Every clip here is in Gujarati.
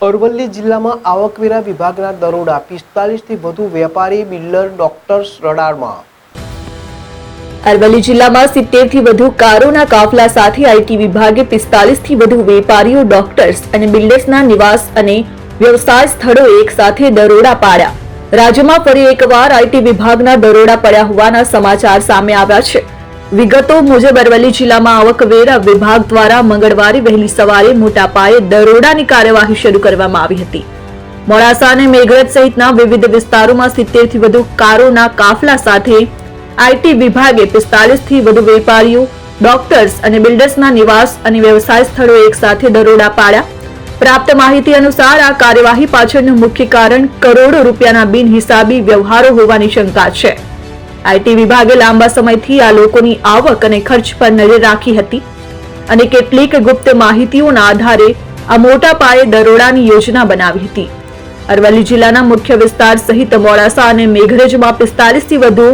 અરવલ્લી જિલ્લામાં આવકવેરા વિભાગના દરોડા 45થી વધુ વેપારી બિલ્ડર ડોક્ટર્સ રડારમાં। અરવલ્લી જિલ્લામાં 70થી વધુ કારોના કાફલા સાથે આઈટી વિભાગે 45થી વધુ વેપારીઓ, ડોક્ટર્સ અને બિલ્ડર્સના નિવાસ અને વ્યવસાય સ્થળોએ એક સાથે દરોડા પાડ્યા। રાજ્યમાં ફરી એકવાર આઈટી વિભાગના દરોડા પડ્યા હોવાના સમાચાર સામે આવ્યા છે। વિગતો મુજબ અરવલ્લી જિલ્લામાં આવકવેરા વિભાગ દ્વારા મંગળવારે વહેલી સવારે મોટા પાયે દરોડાની કાર્યવાહી શરૂ કરવામાં આવી હતી। મોડાસા અને મેઘરજ સહિતના વિવિધ વિસ્તારોમાં 70થી વધુ કારોના કાફલા સાથે આઈટી વિભાગે 45થી વધુ વેપારીઓ, ડોક્ટર્સ અને બિલ્ડર્સના નિવાસ અને વ્યવસાય સ્થળોએ એક સાથે દરોડા પાડ્યા। પ્રાપ્ત માહિતી અનુસાર આ કાર્યવાહી પાછળનું મુખ્ય કારણ કરોડો રૂપિયાના બિનહિસાબી વ્યવહારો હોવાની શંકા છે। આઈટી વિભાગે લાંબા સમયથી આ લોકોની આવક અને ખર્ચ પર નજર રાખી હતી અને કેટલીક ગુપ્ત માહિતીઓના આધારે આ મોટા પાયે દરોડાની યોજના બનાવી હતી। અરવલ્લી જિલ્લાના મુખ્ય વિસ્તાર સહિત મોડાસા અને મેઘરજમાં 45થી વધુ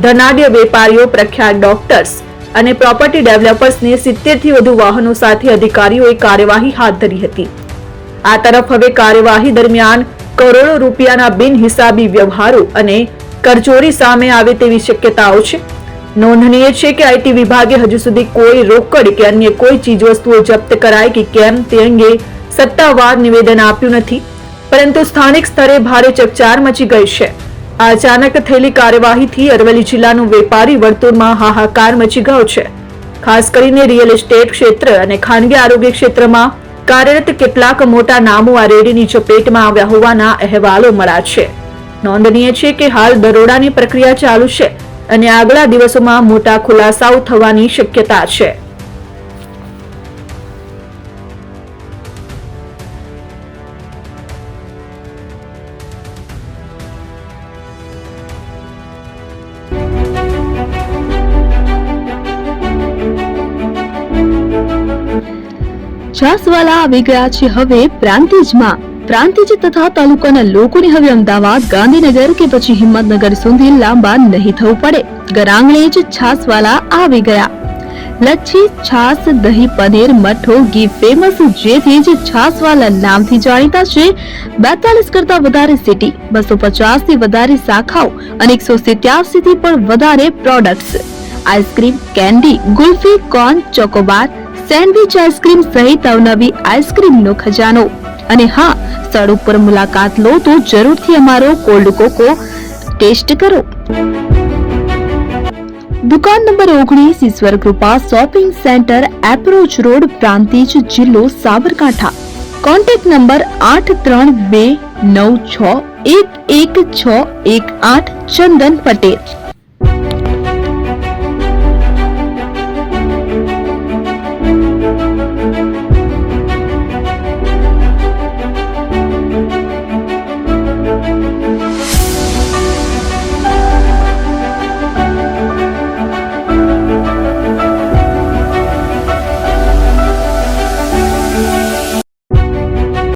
ધનાઢ્ય વેપારીઓ, પ્રખ્યાત ડોક્ટર્સ અને પ્રોપર્ટી ડેવલપર્સને 70થી વધુ વાહનો સાથે અધિકારીઓએ કાર્યવાહી હાથ ધરી હતી। આ તરફ હવે કાર્યવાહી દરમિયાન કરોડો રૂપિયાના બિનહિસાબી વ્યવહારો અને કરચોરી સામે આવે તેવી શક્યતાઓ છે। નોંધનીય છે કે આઈટી વિભાગે હજુ સુધી કોઈ રોકડ કે અન્ય કોઈ ચીજવસ્તુઓ જપ્ત કરાય કે કેમ તે અંગે સત્તાવાર નિવેદન આપ્યું નથી, પરંતુ સ્થાનિક સ્તરે ભારે ચકચાર મચી ગઈ છે। આ અચાનક થયેલી કાર્યવાહીથી અરવલ્લી જિલ્લાનું વેપારી વર્તુળમાં હાહાકાર મચી ગયો છે। ખાસ કરીને રિયલ એસ્ટેટ ક્ષેત્ર અને ખાનગી આરોગ્ય ક્ષેત્રમાં કાર્યરત કેટલાક મોટા નામો આ રેડીની ચપેટમાં આવ્યા હોવાના અહેવાલો મળ્યા છે। નોંધનીય છે કે હાલ દરોડાની પ્રક્રિયા ચાલુ છે અને આગલા દિવસોમાં મોટા ખુલાસાઓ થવાની શક્યતા છે। છાસવાલા આવી ગયા છે હવે પ્રાંતિજમાં। પ્રાંતિજ તથા તાલુકાના લોકોને હવે અમદાવાદ, ગાંધીનગર કે પછી હિંમતનગર સુધી લાંબા નહીં થવું પડે। ઘર આંગણે જ છાસવાલા આવી ગયા। લચ્છી, છાસ, દહીં, પનીર, મઠો, ઘી ફેમસ, જેથી જ છાસવાલા નામથી જાણીતા છે। 42 કરતા વધારે સિટી, 250 થી વધારે શાખાઓ અને 187 થી પણ વધારે products. Ice cream, candy, kulfi, corn, Chocobar, sandwich ice cream સહિત અવનવી આઈસ્ક્રીમનો ખજાનો। અને હા, સ્થળ ઉપર મુલાકાત લો તો જરૂરથી અમારો કોલ્ડ કોકો ટેસ્ટ કરો। દુકાન number 19, Ishwar Krupa shopping centre, approach road, Prantij, જિલ્લો સાબરકાંઠા। Contact number 8329611618 Chandan Patel.